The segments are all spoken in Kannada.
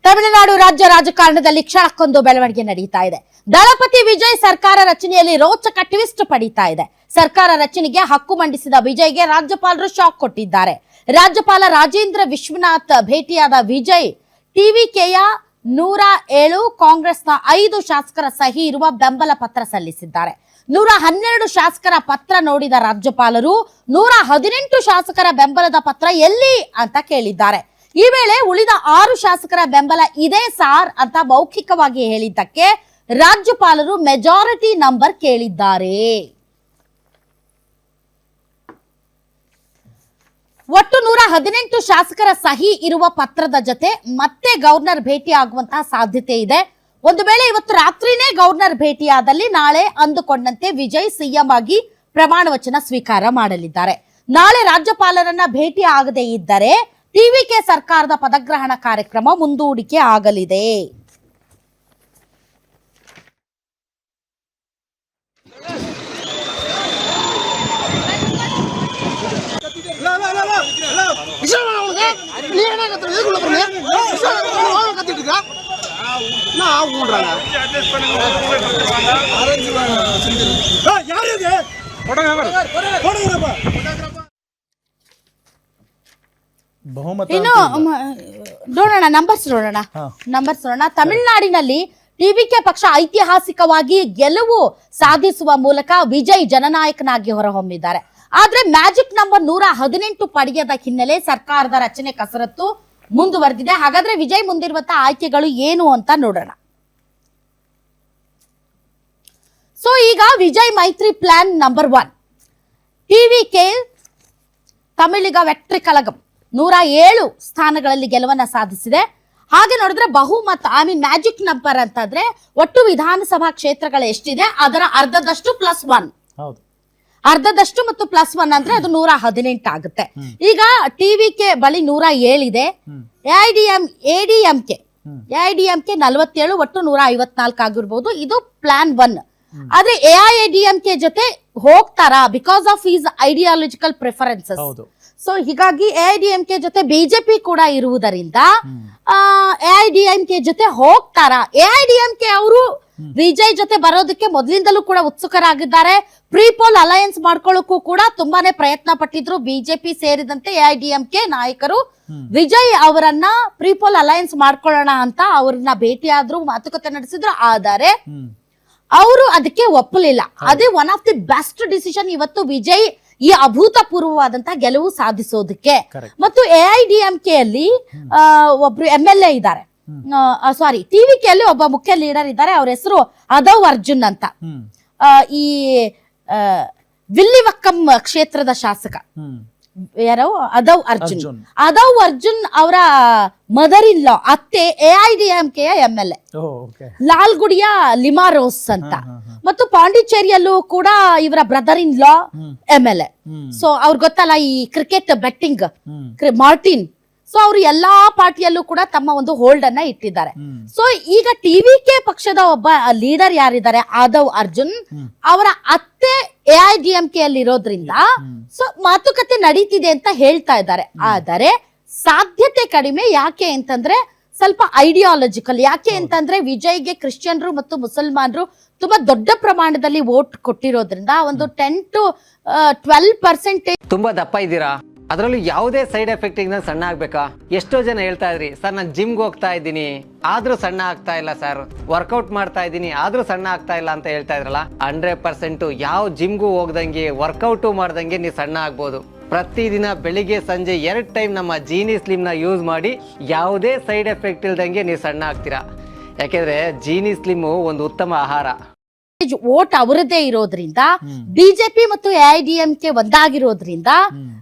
ತಮಿಳುನಾಡು ರಾಜ್ಯ ರಾಜಕಾರಣದಲ್ಲಿ ಕ್ಷಣಕ್ಕೊಂದು ಬೆಳವಣಿಗೆ ನಡೀತಾ ಇದೆ. ದಳಪತಿ ವಿಜಯ್ ಸರ್ಕಾರ ರಚನೆಯಲ್ಲಿ ರೋಚಕ ಟ್ವಿಸ್ಟ್ ಪಡೀತಾ ಇದೆ. ಸರ್ಕಾರ ರಚನೆಗೆ ಹಕ್ಕು ಮಂಡಿಸಿದ ವಿಜಯ್ಗೆ ರಾಜ್ಯಪಾಲರು ಶಾಕ್ ಕೊಟ್ಟಿದ್ದಾರೆ. ರಾಜ್ಯಪಾಲ ರಾಜೇಂದ್ರ ವಿಶ್ವನಾಥ್ ಭೇಟಿಯಾದ ವಿಜಯ್ ಟಿವಿಕೆಯ 107 ಕಾಂಗ್ರೆಸ್ನ 5 ಶಾಸಕರ ಸಹಿ ಇರುವ ಬೆಂಬಲ ಪತ್ರ ಸಲ್ಲಿಸಿದ್ದಾರೆ. 112 ಶಾಸಕರ ಪತ್ರ ನೋಡಿದ ರಾಜ್ಯಪಾಲರು 118 ಶಾಸಕರ ಬೆಂಬಲದ ಪತ್ರ ಎಲ್ಲಿ ಅಂತ ಕೇಳಿದ್ದಾರೆ. ಈ ವೇಳೆ ಉಳಿದ 6 ಶಾಸಕರ ಬೆಂಬಲ ಇದೆ ಸಾರ್ ಅಂತ ಮೌಖಿಕವಾಗಿ ಹೇಳಿದ್ದಕ್ಕೆ ರಾಜ್ಯಪಾಲರು ಮೆಜಾರಿಟಿ ನಂಬರ್ ಕೇಳಿದ್ದಾರೆ. ಒಟ್ಟು 118 ಶಾಸಕರ ಸಹಿ ಇರುವ ಪತ್ರದ ಜೊತೆ ಮತ್ತೆ ಗವರ್ನರ್ ಭೇಟಿ ಆಗುವಂತಹ ಸಾಧ್ಯತೆ ಇದೆ. ಒಂದು ವೇಳೆ ಇವತ್ತು ರಾತ್ರಿನೇ ಗವರ್ನರ್ ಭೇಟಿಯಾದಲ್ಲಿ ನಾಳೆ ಅಂದುಕೊಂಡಂತೆ ವಿಜಯ್ ಸಿಎಂ ಆಗಿ ಪ್ರಮಾಣ ವಚನ ಸ್ವೀಕಾರ ಮಾಡಲಿದ್ದಾರೆ. ನಾಳೆ ರಾಜ್ಯಪಾಲರನ್ನ ಭೇಟಿ ಆಗದೇ ಇದ್ದರೆ ಟಿವಿಕೆ ಸರ್ಕಾರದ ಪದಗ್ರಹಣ ಕಾರ್ಯಕ್ರಮ ಮುಂದೂಡಿಕೆ ಆಗಲಿದೆ. ಇನ್ನು ನೋಡೋಣ ನಂಬರ್ಸ್ ನೋಡೋಣ. ತಮಿಳುನಾಡಿನಲ್ಲಿ ಟಿವಿಕೆ ಪಕ್ಷ ಐತಿಹಾಸಿಕವಾಗಿ ಗೆಲುವು ಸಾಧಿಸುವ ಮೂಲಕ ವಿಜಯ್ ಜನನಾಯಕನಾಗಿ ಹೊರಹೊಮ್ಮಿದ್ದಾರೆ. ಆದ್ರೆ ಮ್ಯಾಜಿಕ್ ನಂಬರ್ 118 ಪಡೆಯದ ಹಿನ್ನೆಲೆ ಸರ್ಕಾರದ ರಚನೆ ಕಸರತ್ತು ಮುಂದುವರೆದಿದೆ. ಹಾಗಾದ್ರೆ ವಿಜಯ್ ಮುಂದಿರುವಂತಹ ಆಯ್ಕೆಗಳು ಏನು ಅಂತ ನೋಡೋಣ. ಸೊ ಈಗ ವಿಜಯ್ ಮೈತ್ರಿ plan number 1, TVK Tamilaga Vetri Kazhagam 107 ಸ್ಥಾನಗಳಲ್ಲಿ ಗೆಲುವನ್ನ ಸಾಧಿಸಿದೆ. ಹಾಗೆ ನೋಡಿದ್ರೆ ಬಹುಮತ ಮ್ಯಾಜಿಕ್ ನಂಬರ್ ಅಂತಂದ್ರೆ ಒಟ್ಟು ವಿಧಾನಸಭಾ ಕ್ಷೇತ್ರಗಳು ಎಷ್ಟಿದೆ ಅದರ ಅರ್ಧದಷ್ಟು +1, ಅರ್ಧದಷ್ಟು ಮತ್ತು +1 ಅಂದ್ರೆ ಅದು 118 ಆಗುತ್ತೆ. ಈಗ ಟಿವಿಕೆ ಬಳಿ 107 ಇದೆ. ಎಐಡಿಎಂಕೆ 47, ಒಟ್ಟು 154 ಆಗಿರ್ಬೋದು. ಇದು ಪ್ಲಾನ್ 1. ಆದ್ರೆ ಎಐಎಡಿಎಂಕೆ ಜೊತೆ ಹೋಗ್ತಾರಾ because of is ideological preferences. So ಹೀಗಾಗಿ ಎಐಡಿಎಂಕೆ ಜೊತೆ ಬಿಜೆಪಿ ಕೂಡ ಇರುವುದರಿಂದ ಎಐಡಿಎಂಕೆ ಜೊತೆ ಹೋಗ್ತಾರಾ? ಎಐಡಿಎಂಕೆ ಅವರು ವಿಜಯ್ ಜೊತೆ ಬರೋದಕ್ಕೆ ಮೊದಲಿಂದಲೂ ಕೂಡ ಉತ್ಸುಕರಾಗಿದ್ದಾರೆ. ಪ್ರೀಪೋಲ್ ಅಲಯನ್ಸ್ ಮಾಡ್ಕೊಳ್ಳೋಕ್ಕೂ ಕೂಡ ತುಂಬಾನೇ ಪ್ರಯತ್ನ ಪಟ್ಟಿದ್ರು. ಬಿಜೆಪಿ ಸೇರಿದಂತೆ ಎಐಡಿಎಂಕೆ ನಾಯಕರು ವಿಜಯ್ ಅವರನ್ನ ಪ್ರೀಪೋಲ್ ಅಲಯನ್ಸ್ ಮಾಡ್ಕೊಳ್ಳೋಣ ಅಂತ ಅವ್ರನ್ನ ಭೇಟಿಯಾದ್ರು, ಮಾತುಕತೆ ನಡೆಸಿದ್ರು. ಆದರೆ ಅವರು ಅದಕ್ಕೆ ಒಪ್ಪಲಿಲ್ಲ. ಅದೇ one of the best decision ಇವತ್ತು ವಿಜಯ್ ಈ ಅಭೂತಪೂರ್ವವಾದಂತಹ ಗೆಲುವು ಸಾಧಿಸೋದಕ್ಕೆ. ಮತ್ತು ಎಐಡಿಎಂಕೆ ಅಲ್ಲಿ ಒಬ್ರು MLA ಇದ್ದಾರೆ, ಸಾರಿ ಟಿವಿಕೆಯಲ್ಲಿ ಒಬ್ಬ ಮುಖ್ಯ ಲೀಡರ್ ಇದ್ದಾರೆ. ಅವ್ರ ಹೆಸರು ಅದವ್ ಅರ್ಜುನ್ ಅಂತ. ಈ ವಿಲ್ಲಿವಕ್ಕಂ ಕ್ಷೇತ್ರದ ಶಾಸಕ ಯಾರೋ ಅದವ್ ಅರ್ಜುನ್ ಅವರ ಮದರ್ ಇನ್ ಲಾ ಅತ್ತೆ ಎಐಡಿಎಂಕೆಯ MLA ಲಾಲ್ಗುಡಿಯ ಲಿಮಾರೋಸ್ ಅಂತ. ಮತ್ತು ಪಾಂಡಿಚೇರಿಯಲ್ಲೂ ಕೂಡ ಇವರ brother in law MLA. So ಅವ್ರಿಗೆ ಗೊತ್ತಲ್ಲ ಈ ಕ್ರಿಕೆಟ್ ಬೆಟ್ಟಿಂಗ್ ಮಾರ್ಟಿನ್. ಸೊ ಅವರು ಎಲ್ಲಾ ಪಾರ್ಟಿಯಲ್ಲೂ ಕೂಡ ತಮ್ಮ ಒಂದು ಹೋಲ್ಡ್ ಅನ್ನ ಇಟ್ಟಿದ್ದಾರೆ. ಸೊ ಈಗ ಟಿವಿಕೆ ಪಕ್ಷದ ಒಬ್ಬ ಲೀಡರ್ ಯಾರಿದ್ದಾರೆ ಆದವ್ ಅರ್ಜುನ್, ಅವರ ಅತ್ತೆ ಎಐಡಿಎಂಕೆ ಅಲ್ಲಿ ಇರೋದ್ರಿಂದ ಸೊ ಮಾತುಕತೆ ನಡೀತಿದೆ ಅಂತ ಹೇಳ್ತಾ ಇದ್ದಾರೆ. ಆದರೆ ಸಾಧ್ಯತೆ ಕಡಿಮೆ. ಯಾಕೆ ಅಂತಂದ್ರೆ ಸ್ವಲ್ಪ ಐಡಿಯಾಲಜಿಕಲ್. ಯಾಕೆ ಅಂತಂದ್ರೆ ವಿಜಯ್ಗೆ ಕ್ರಿಶ್ಚಿಯನ್ರು ಮತ್ತು ಮುಸಲ್ಮಾನರು ತುಂಬಾ ದೊಡ್ಡ ಪ್ರಮಾಣದಲ್ಲಿ ವೋಟ್ ಕೊಟ್ಟಿರೋದ್ರಿಂದ ಒಂದು 10 to 12% ತುಂಬಾ ದಪ್ಪ ಇದ್ದೀರಾ, ಅದರಲ್ಲೂ ಯಾವುದೇ ಸೈಡ್ ಎಫೆಕ್ಟ್ ಇಂದ ಸಣ್ಣ ಆಗ್ಬೇಕಾ? ಎಷ್ಟೋ ಜನ ಹೇಳ್ತಾ ಇದ್ರಿ ಸರ್ ನಾನು ಜಿಮ್ಗೆ ಹೋಗ್ತಾ ಇದ್ದೀನಿ ಆದ್ರೂ ಸಣ್ಣ ಆಗ್ತಾ ಇಲ್ಲ ಸರ್, ವರ್ಕೌಟ್ ಮಾಡ್ತಾ ಇದ್ದೀನಿ ಆದ್ರೂ ಸಣ್ಣ ಆಗ್ತಾ ಇಲ್ಲ ಅಂತ ಹೇಳ್ತಾ ಇದ್ರಲ್ಲ. 100% ಯಾವ ಜಿಮ್ಗೂ ಹೋಗ್ದಂಗೆ ವರ್ಕೌಟು ಮಾಡ್ದಂಗೆ ನೀವು ಸಣ್ಣ ಆಗ್ಬೋದು. ಪ್ರತಿದಿನ ಬೆಳಿಗ್ಗೆ ಸಂಜೆ 2 ಟೈಮ್ ನಮ್ಮ ಜೀನಿ ಸ್ಲಿಮ್ ನ ಯೂಸ್ ಮಾಡಿ ಯಾವುದೇ ಸೈಡ್ ಎಫೆಕ್ಟ್ ಇಲ್ದಂಗೆ ನೀವು ಸಣ್ಣ ಆಗ್ತೀರಾ. ಯಾಕೆಂದ್ರೆ ಜೀನಿ ಸ್ಲಿಮ್ ಒಂದು ಉತ್ತಮ ಆಹಾರ. ವೋಟ್ ಅವರದೇ ಇರೋದ್ರಿಂದ ಬಿಜೆಪಿ ಮತ್ತು ಎಐಡಿಎಂಕೆ ಒಂದಾಗಿರೋದ್ರಿಂದ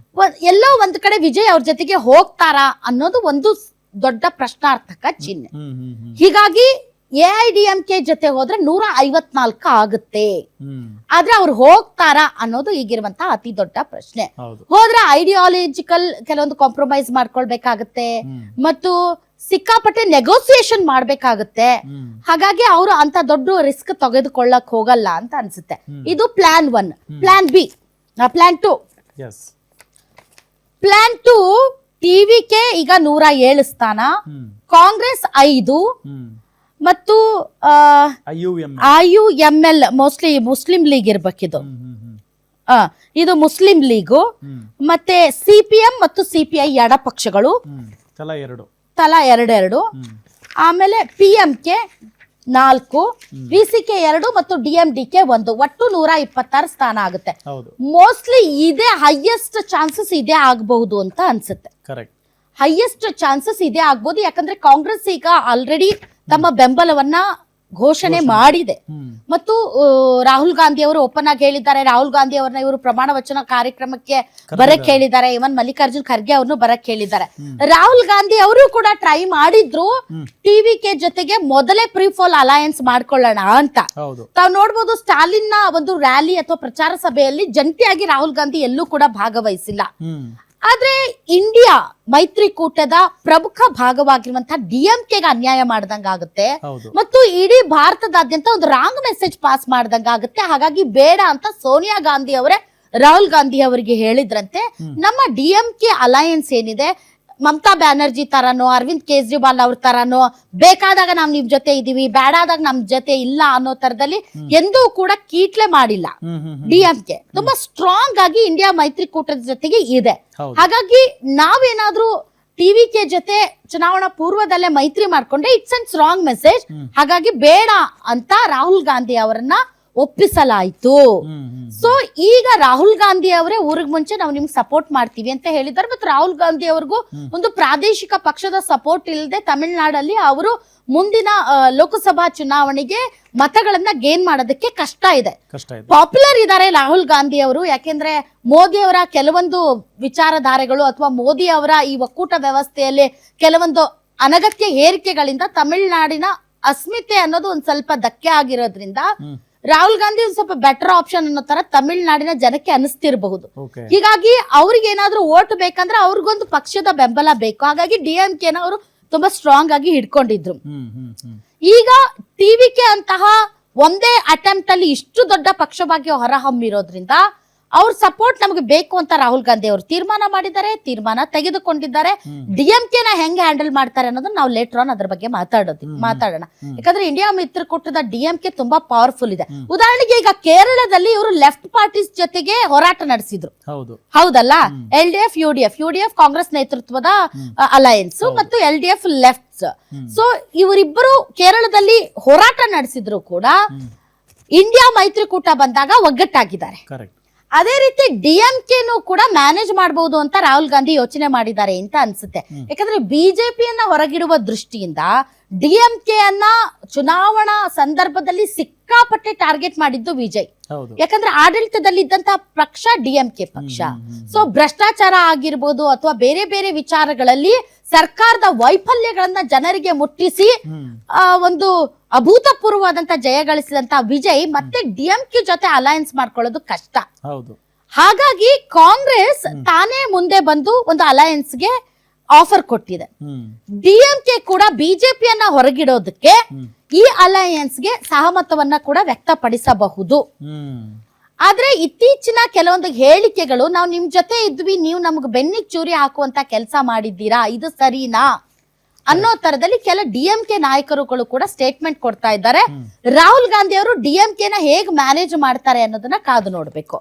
ಎಲ್ಲೋ ಒಂದ್ ಕಡೆ ವಿಜಯ್ ಅವ್ರ ಜೊತೆಗೆ ಹೋಗ್ತಾರಾ ಅನ್ನೋದು ಒಂದು ದೊಡ್ಡ ಪ್ರಶ್ನಾರ್ಥಕ ಚಿಹ್ನೆ. ಹೀಗಾಗಿ ಎಐಡಿಎಂಕೆ ಜೊತೆ ಹೋದ್ರೆ 154 ಆಗುತ್ತೆ. ಆದ್ರೆ ಅವ್ರು ಹೋಗ್ತಾರಾ ಅನ್ನೋದು ಈಗಿರುವಂತಹ ಅತಿ ದೊಡ್ಡ ಪ್ರಶ್ನೆ. ಹೋದ್ರೆ ಐಡಿಯಾಲಜಿಕಲ್ ಕೆಲವೊಂದು ಕಾಂಪ್ರಮೈಸ್ ಮಾಡ್ಕೊಳ್ಬೇಕಾಗತ್ತೆ ಮತ್ತು ಸಿಕ್ಕಾಪಟ್ಟೆ ನೆಗೋಸಿಯೇಷನ್ ಮಾಡ್ಬೇಕಾಗತ್ತೆ. ಹಾಗಾಗಿ ಅವರು ಅಂತ ದೊಡ್ಡ ರಿಸ್ಕ್ ತೆಗೆದುಕೊಳ್ಳಕ್ ಹೋಗಲ್ಲ ಅಂತ ಅನ್ಸುತ್ತೆ. ಇದು plan 1. Plan B, plan 2. Plan 2 TVK ಈಗ 107 ಸ್ಥಾನ, ಕಾಂಗ್ರೆಸ್ 5 ಮತ್ತು IUML ಮೋಸ್ಟ್ಲಿ ಮುಸ್ಲಿಂ ಲೀಗ್ ಇರ್ಬೇಕಿದು. ಇದು ಮುಸ್ಲಿಂ ಲೀಗು, ಮತ್ತೆ CPM ಮತ್ತು CPI ಎಡ ಪಕ್ಷಗಳು ತಲಾ 2, ಆಮೇಲೆ PMK 4, VCK 2 ಮತ್ತು DMDK 1, ಒಟ್ಟು 126 ಸ್ಥಾನ ಆಗುತ್ತೆ. ಮೋಸ್ಟ್ಲಿ ಇದೇ ಹೈಯೆಸ್ಟ್ ಚಾನ್ಸಸ್ ಇದೇ ಆಗಬಹುದು ಅಂತ ಅನ್ಸುತ್ತೆ. ಹೈಯೆಸ್ಟ್ ಚಾನ್ಸಸ್ ಇದೇ ಆಗ್ಬೋದು, ಯಾಕಂದ್ರೆ ಕಾಂಗ್ರೆಸ್ ಈಗ ಆಲ್ರೆಡಿ ತಮ್ಮ ಬೆಂಬಲವನ್ನ ಘೋಷಣೆ ಮಾಡಿದೆ ಮತ್ತು ರಾಹುಲ್ ಗಾಂಧಿ ಅವರು ಓಪನ್ ಆಗಿ ಹೇಳಿದ್ದಾರೆ. ರಾಹುಲ್ ಗಾಂಧಿ ಅವರನ್ನ ಇವರು ಪ್ರಮಾಣ ವಚನ ಕಾರ್ಯಕ್ರಮಕ್ಕೆ ಬರಕ್ ಹೇಳಿದ್ದಾರೆ. ಇವನ್ ಮಲ್ಲಿಕಾರ್ಜುನ್ ಖರ್ಗೆ ಅವ್ರನ್ನು ಬರಕ್ ಹೇಳಿದ್ದಾರೆ. ರಾಹುಲ್ ಗಾಂಧಿ ಅವರು ಕೂಡ ಟ್ರೈ ಮಾಡಿದ್ರು ಟಿವಿಕೆ ಜೊತೆಗೆ ಮೊದಲೇ ಪ್ರಿಫಾಲ್ ಅಲಯನ್ಸ್ ಮಾಡ್ಕೊಳ್ಳೋಣ ಅಂತ. ತಾವ್ ನೋಡ್ಬೋದು ಸ್ಟಾಲಿನ್ ನ ಒಂದು ರ್ಯಾಲಿ ಅಥವಾ ಪ್ರಚಾರ ಸಭೆಯಲ್ಲಿ ಜಂಟಿಯಾಗಿ ರಾಹುಲ್ ಗಾಂಧಿ ಎಲ್ಲೂ ಕೂಡ ಭಾಗವಹಿಸಿಲ್ಲ. ಆದ್ರೆ ಇಂಡಿಯಾ ಮೈತ್ರಿಕೂಟದ ಪ್ರಮುಖ ಭಾಗವಾಗಿರುವಂತಹ DMKಗೆ ಅನ್ಯಾಯ ಮಾಡ್ದಂಗ ಆಗುತ್ತೆ ಮತ್ತು ಇಡೀ ಭಾರತದಾದ್ಯಂತ ಒಂದು ರಾಂಗ್ ಮೆಸೇಜ್ ಪಾಸ್ ಮಾಡ್ದಂಗ ಆಗುತ್ತೆ. ಹಾಗಾಗಿ ಬೇಡ ಅಂತ ಸೋನಿಯಾ ಗಾಂಧಿ ಅವರೇ ರಾಹುಲ್ ಗಾಂಧಿ ಅವರಿಗೆ ಹೇಳಿದ್ರಂತೆ. ನಮ್ಮ DMK ಅಲಯನ್ಸ್ ಏನಿದೆ, ಮಮತಾ ಬ್ಯಾನರ್ಜಿ ತರನೋ ಅರವಿಂದ್ ಕೇಜ್ರಿವಾಲ್ ಅವ್ರ ತರನೋ ಬೇಕಾದಾಗ ನಾವ್ ನಿಮ್ ಜೊತೆ ಇದೀವಿ, ಬೇಡಾದಾಗ ನಮ್ ಜೊತೆ ಇಲ್ಲ ಅನ್ನೋ ತರದಲ್ಲಿ ಎಂದೂ ಕೂಡ ಕೀಟ್ಲೆ ಮಾಡಿಲ್ಲ. DMK ತುಂಬಾ ಸ್ಟ್ರಾಂಗ್ ಆಗಿ ಇಂಡಿಯಾ ಮೈತ್ರಿಕೂಟದ ಜೊತೆಗೆ ಇದೆ. ಹಾಗಾಗಿ ನಾವೇನಾದ್ರೂ ಟಿವಿಕೆ ಜೊತೆ ಚುನಾವಣಾ ಪೂರ್ವದಲ್ಲೇ ಮೈತ್ರಿ ಮಾಡ್ಕೊಂಡ್ರೆ ಇಟ್ಸ್ ಅಂಡ್ ಸ್ಟ್ರಾಂಗ್ ಮೆಸೇಜ್. ಹಾಗಾಗಿ ಬೇಡ ಅಂತ ರಾಹುಲ್ ಗಾಂಧಿ ಅವರನ್ನ ಒಪ್ಪಿಸಲಾಯ್ತು. ಸೊ ಈಗ ರಾಹುಲ್ ಗಾಂಧಿ ಅವರೇ ಊರಿಗೆ ಮುಂಚೆ ನಾವು ನಿಮ್ಗೆ ಸಪೋರ್ಟ್ ಮಾಡ್ತೀವಿ ಅಂತ ಹೇಳಿದ್ದಾರೆ. ಮತ್ತು ರಾಹುಲ್ ಗಾಂಧಿ ಅವ್ರಿಗೂ ಒಂದು ಪ್ರಾದೇಶಿಕ ಪಕ್ಷದ ಸಪೋರ್ಟ್ ಇಲ್ಲದೆ ತಮಿಳುನಾಡಲ್ಲಿ ಅವರು ಮುಂದಿನ ಲೋಕಸಭಾ ಚುನಾವಣೆಗೆ ಮತಗಳನ್ನ ಗೇನ್ ಮಾಡೋದಕ್ಕೆ ಕಷ್ಟ ಇದೆ. ಪಾಪ್ಯುಲರ್ ಇದ್ದಾರೆ ರಾಹುಲ್ ಗಾಂಧಿ ಅವರು, ಯಾಕೆಂದ್ರೆ ಮೋದಿ ಅವರ ಕೆಲವೊಂದು ವಿಚಾರಧಾರೆಗಳು ಅಥವಾ ಮೋದಿ ಅವರ ಈ ಒಕ್ಕೂಟ ವ್ಯವಸ್ಥೆಯಲ್ಲಿ ಕೆಲವೊಂದು ಅನಗತ್ಯ ಹೇರಿಕೆಗಳಿಂದ ತಮಿಳುನಾಡಿನ ಅಸ್ಮಿತೆ ಅನ್ನೋದು ಒಂದ್ ಸ್ವಲ್ಪ ಧಕ್ಕೆ ಆಗಿರೋದ್ರಿಂದ ರಾಹುಲ್ ಗಾಂಧಿ ಒಂದ್ ಸ್ವಲ್ಪ ಬೆಟರ್ ಆಪ್ಷನ್ ಅನ್ನೋ ತರ ತಮಿಳುನಾಡಿನ ಜನಕ್ಕೆ ಅನಿಸ್ತಿರಬಹುದು. ಹೀಗಾಗಿ ಅವ್ರಿಗೆ ಏನಾದ್ರೂ ಓಟ್ ಬೇಕಂದ್ರೆ ಅವ್ರಿಗೊಂದು ಪಕ್ಷದ ಬೆಂಬಲ ಬೇಕು. ಹಾಗಾಗಿ DMKನ ಅವರು ತುಂಬಾ ಸ್ಟ್ರಾಂಗ್ ಆಗಿ ಹಿಡ್ಕೊಂಡಿದ್ರು. ಈಗ ಟಿವಿಕೆ ಅಂತಹ ಒಂದೇ ಅಟೆಂಪ್ಟ್ ಅಲ್ಲಿ ಇಷ್ಟು ದೊಡ್ಡ ಪಕ್ಷವಾಗಿ ಹೊರಹೊಮ್ಮಿರೋದ್ರಿಂದ ಅವ್ರ ಸಪೋರ್ಟ್ ನಮಗೆ ಬೇಕು ಅಂತ ರಾಹುಲ್ ಗಾಂಧಿ ಅವರು ತೀರ್ಮಾನ ಮಾಡಿದ್ದಾರೆ, ತೀರ್ಮಾನ ತೆಗೆದುಕೊಂಡಿದ್ದಾರೆ. DMKನ ಹೆಂಗೆ ಹ್ಯಾಂಡಲ್ ಮಾಡ್ತಾರೆ ಅನ್ನೋದನ್ನ ನಾವು ಲೇಟರ್ ಆನ್ ಅದ್ರ ಬಗ್ಗೆ ಮಾತಾಡೋಣ. ಯಾಕಂದ್ರೆ ಇಂಡಿಯಾ ಮಿತ್ರಕೂಟದ DMK ತುಂಬಾ ಪವರ್ಫುಲ್ ಇದೆ. ಉದಾಹರಣೆಗೆ ಈಗ ಕೇರಳದಲ್ಲಿ ಇವರು ಲೆಫ್ಟ್ ಪಾರ್ಟೀಸ್ ಜೊತೆಗೆ ಹೋರಾಟ ನಡೆಸಿದ್ರು, ಹೌದಲ್ಲ? UDF ಕಾಂಗ್ರೆಸ್ ನೇತೃತ್ವದ ಅಲಯನ್ಸ್ ಮತ್ತು LDF ಲೆಫ್ಟ್. ಸೊ ಇವರಿಬ್ಬರು ಕೇರಳದಲ್ಲಿ ಹೋರಾಟ ನಡೆಸಿದ್ರು ಕೂಡ ಇಂಡಿಯಾ ಮೈತ್ರಿಕೂಟ ಬಂದಾಗ ಒಗ್ಗಟ್ಟಾಗಿದ್ದಾರೆ. ಅದೇ ರೀತಿ DMKನು ಕೂಡ ಮ್ಯಾನೇಜ್ ಮಾಡಬಹುದು ಅಂತ ರಾಹುಲ್ ಗಾಂಧಿ ಯೋಚನೆ ಮಾಡಿದ್ದಾರೆ ಅಂತ ಅನ್ಸುತ್ತೆ. ಯಾಕಂದ್ರೆ ಬಿಜೆಪಿಯನ್ನ ಹೊರಗಿಡುವ ದೃಷ್ಟಿಯಿಂದ DMKಯನ್ನ ಚುನಾವಣಾ ಸಂದರ್ಭದಲ್ಲಿ ಸಿಕ್ಕಾಪಟ್ಟೆ ಟಾರ್ಗೆಟ್ ಮಾಡಿದ್ದು ವಿಜಯ್. ಯಾಕಂದ್ರೆ ಆಡಳಿತದಲ್ಲಿ ಇದ್ದಂತಹ ಪಕ್ಷ DMK ಪಕ್ಷ. ಸೊ ಭ್ರಷ್ಟಾಚಾರ ಆಗಿರ್ಬೋದು ಅಥವಾ ಬೇರೆ ಬೇರೆ ವಿಚಾರಗಳಲ್ಲಿ ಸರ್ಕಾರದ ವೈಫಲ್ಯಗಳನ್ನ ಜನರಿಗೆ ಮುಟ್ಟಿಸಿ ಒಂದು ಅಭೂತಪೂರ್ವವಾದಂತ ಜಯ ಗಳಿಸಿದಂತ ವಿಜಯ್ ಮತ್ತೆ DMK ಜೊತೆ ಅಲಯನ್ಸ್ ಮಾಡ್ಕೊಳ್ಳೋದು ಕಷ್ಟ. ಹಾಗಾಗಿ ಕಾಂಗ್ರೆಸ್ ತಾನೇ ಮುಂದೆ ಬಂದು ಒಂದು ಅಲಯನ್ಸ್ಗೆ ಆಫರ್ ಕೊಟ್ಟಿದೆ. DMK ಕೂಡ ಬಿಜೆಪಿಯನ್ನ ಹೊರಗಿಡೋದಕ್ಕೆ ಈ ಅಲಯನ್ಸ್ಗೆ ಸಹಮತವನ್ನ ಕೂಡ ವ್ಯಕ್ತಪಡಿಸಬಹುದು. ಆದ್ರೆ ಇತ್ತೀಚಿನ ಕೆಲವೊಂದು ಹೇಳಿಕೆಗಳು, ನಾವು ನಿಮ್ ಜೊತೆ ಇದ್ವಿ, ನೀವು ನಮ್ಗೆ ಬೆನ್ನಿಗೆ ಚೂರಿ ಹಾಕುವಂತ ಕೆಲಸ ಮಾಡಿದ್ದೀರಾ, ಇದು ಸರಿನಾ ಅನ್ನೋ ತರದಲ್ಲಿ ಕೆಲ DMK ನಾಯಕರುಗಳು ಕೂಡ ಸ್ಟೇಟ್ಮೆಂಟ್ ಕೊಡ್ತಾ ಇದ್ದಾರೆ. ರಾಹುಲ್ ಗಾಂಧಿ ಅವರು DMKನ ಹೇಗೆ ಮ್ಯಾನೇಜ್ ಮಾಡ್ತಾರೆ ಅನ್ನೋದನ್ನ ಕಾದು ನೋಡ್ಬೇಕು.